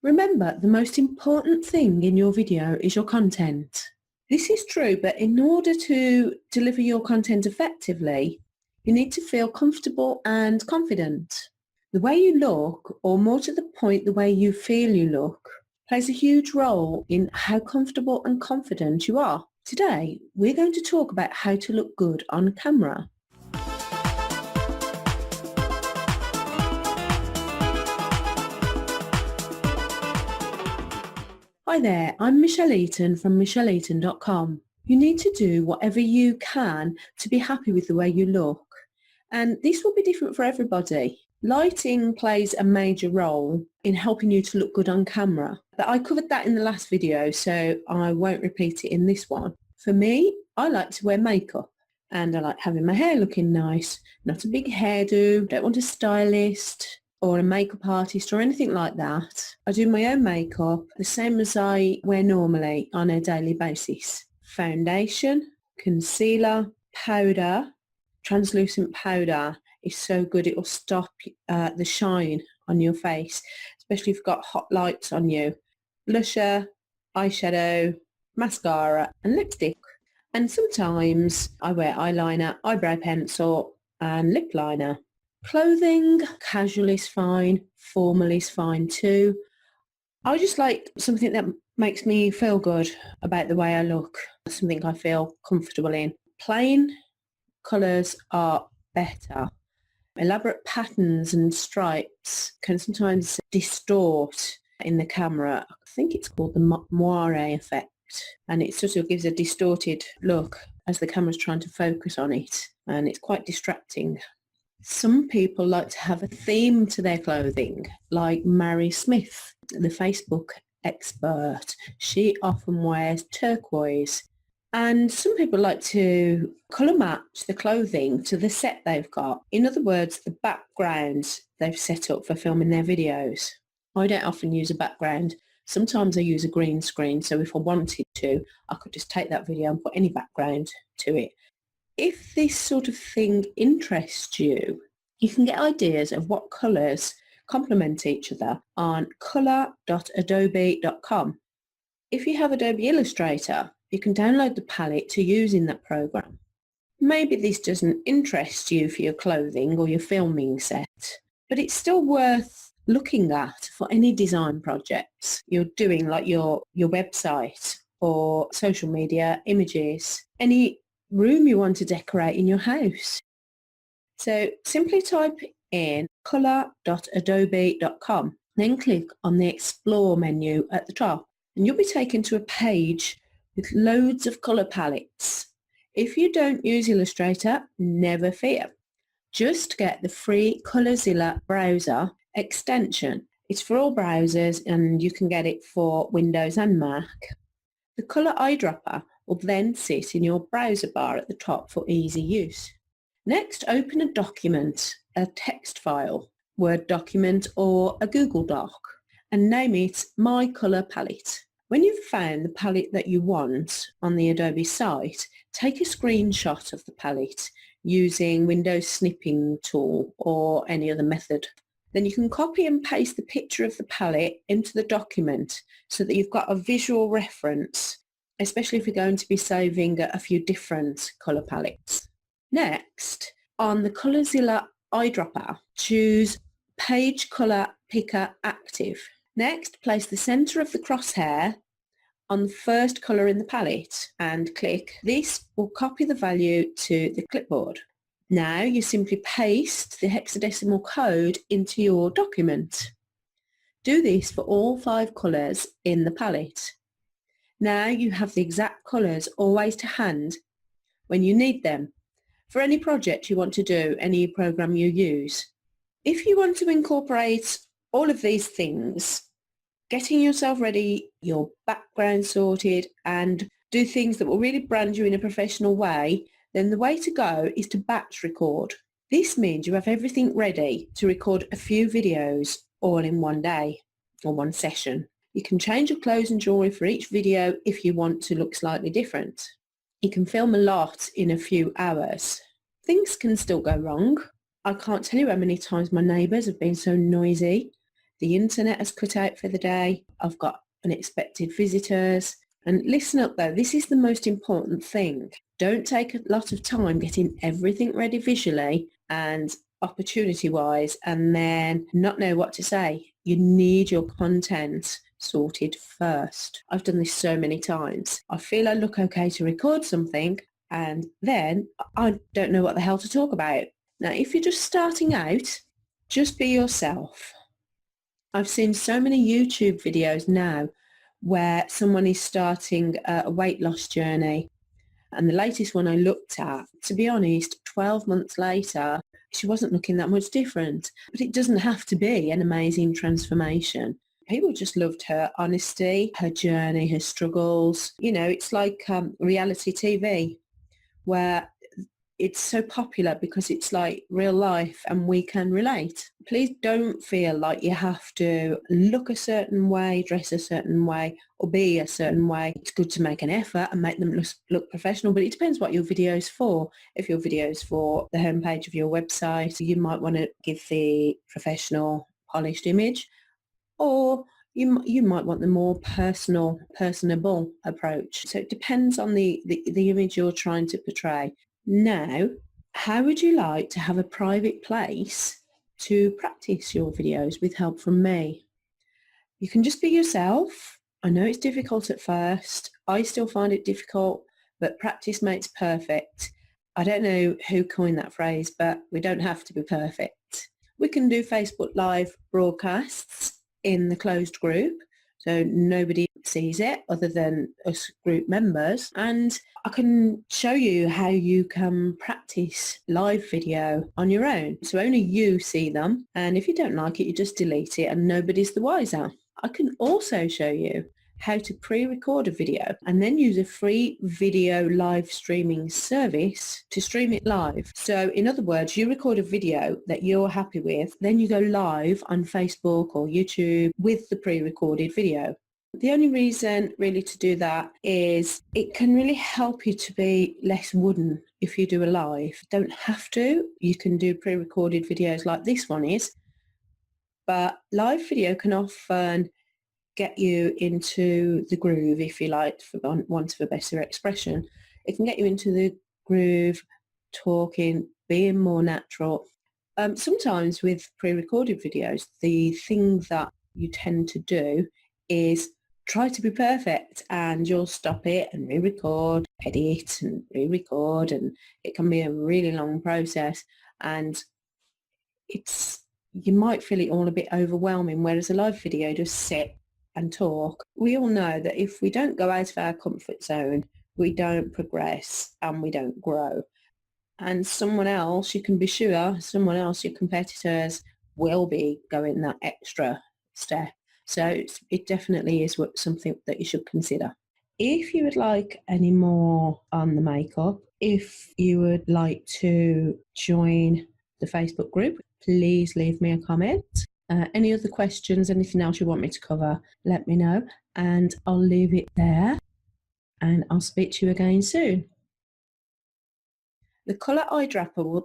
Remember, the most important thing in your video is your content. This is true, but in order to deliver your content effectively, you need to feel comfortable and confident. The way you look, or more to the point, the way you feel you look, plays a huge role in how comfortable and confident you are. Today, we're going to talk about how to look good on camera. Hi there, I'm Michelle Eaton from michelleeaton.com. You need to do whatever you can to be happy with the way you look. And this will be different for everybody. Lighting plays a major role in helping you to look good on camera. But I covered that in the last video, so I won't repeat it in this one. For me, I like to wear makeup and I like having my hair looking nice. Not a big hairdo, don't want a stylist or a makeup artist or anything like that. I do my own makeup the same as I wear normally on a daily basis. Foundation, concealer, powder. Translucent powder is so good, it will stop the shine on your face, especially if you've got hot lights on you. Blusher, eyeshadow, mascara and lipstick. And sometimes I wear eyeliner, eyebrow pencil and lip liner. Clothing, casual is fine, formal is fine too. I just like something that makes me feel good about the way I look, something I feel comfortable in. Plain colours are better. Elaborate patterns and stripes can sometimes distort in the camera. I think it's called the moire effect, and it sort of gives a distorted look as the camera's trying to focus on it, and it's quite distracting. Some people like to have a theme to their clothing, like Mary Smith, the Facebook expert. She often wears turquoise. And some people like to colour match the clothing to the set they've got. In other words, the backgrounds they've set up for filming their videos. I don't often use a background. Sometimes I use a green screen, so if I wanted to, I could just take that video and put any background to it. If this sort of thing interests you, you can get ideas of what colours complement each other on color.adobe.com. If you have Adobe Illustrator, you can download the palette to use in that program. Maybe this doesn't interest you for your clothing or your filming set, but it's still worth looking at for any design projects you're doing, like your website or social media, images, any room you want to decorate in your house. So simply type in color.adobe.com, then click on the Explore menu at the top, and you'll be taken to a page with loads of colour palettes. If you don't use Illustrator, never fear. Just get the free ColorZilla browser extension. It's for all browsers and you can get it for Windows and Mac. The colour eyedropper will then sit in your browser bar at the top for easy use. Next, open a document, a text file, Word document or a Google Doc, and name it My Colour Palette. When you've found the palette that you want on the Adobe site, take a screenshot of the palette using Windows Snipping tool or any other method. Then you can copy and paste the picture of the palette into the document so that you've got a visual reference, especially if you're going to be saving a few different colour palettes. Next, on the ColorZilla eyedropper, choose Page Colour Picker Active. Next, place the centre of the crosshair on the first colour in the palette and click. This will copy the value to the clipboard. Now you simply paste the hexadecimal code into your document. Do this for all 5 colours in the palette. Now you have the exact colours always to hand when you need them for any project you want to do, any program you use. If you want to incorporate all of these things, getting yourself ready, your background sorted, and do things that will really brand you in a professional way, then the way to go is to batch record. This means you have everything ready to record a few videos all in one day or one session. You can change your clothes and jewellery for each video if you want to look slightly different. You can film a lot in a few hours. Things can still go wrong. I can't tell you how many times my neighbours have been so noisy. the internet has cut out for the day, I've got unexpected visitors. And listen up though, this is the most important thing. Don't take a lot of time getting everything ready visually and opportunity-wise and then not know what to say. You need your content sorted first. I've done this so many times. I feel I look okay to record something and then I don't know what the hell to talk about. Now, if you're just starting out, just be yourself. I've seen so many YouTube videos now where someone is starting a weight loss journey. And the latest one I looked at, to be honest, 12 months later, she wasn't looking that much different. But it doesn't have to be an amazing transformation. People just loved her honesty, her journey, her struggles. You know, it's like reality TV where it's so popular because it's like real life and we can relate. Please don't feel like you have to look a certain way, dress a certain way, or be a certain way. It's good to make an effort and make them look professional, but it depends what your video is for. If your video is for the homepage of your website, you might want to give the professional, polished image, or you might want the more personable approach. So it depends on the image you're trying to portray. Now, how would you like to have a private place to practice your videos with help from me? You can just be yourself. I know it's difficult at first. I still find it difficult, but practice makes perfect. I don't know who coined that phrase, but we don't have to be perfect. We can do Facebook Live broadcasts in the closed group, so nobody sees it other than us group members, and I can show you how you can practice live video on your own, so only you see them, and if you don't like it you just delete it and nobody's the wiser. I can also show you how to pre-record a video and then use a free video live streaming service to stream it live. So in other words, you record a video that you're happy with, then you go live on Facebook or YouTube with the pre-recorded video. The only reason really to do that is it can really help you to be less wooden if you do a live. You don't have to. You can do pre-recorded videos like this one is, but live video can often get you into the groove, if you like, for want of a better expression. It can get you into the groove, talking, being more natural. Sometimes with pre-recorded videos, the thing that you tend to do is try to be perfect, and you'll stop it and re-record, edit and re-record, and it can be a really long process, and you might feel it all a bit overwhelming, whereas a live video, just sit and talk. We all know that if we don't go out of our comfort zone, we don't progress and we don't grow. And someone else, you can be sure, someone else, your competitors, will be going that extra step. So it definitely is something that you should consider. If you would like any more on the makeup, if you would like to join the Facebook group, please leave me a comment. Any other questions, anything else you want me to cover, let me know, and I'll leave it there, and I'll speak to you again soon. The colour eyedropper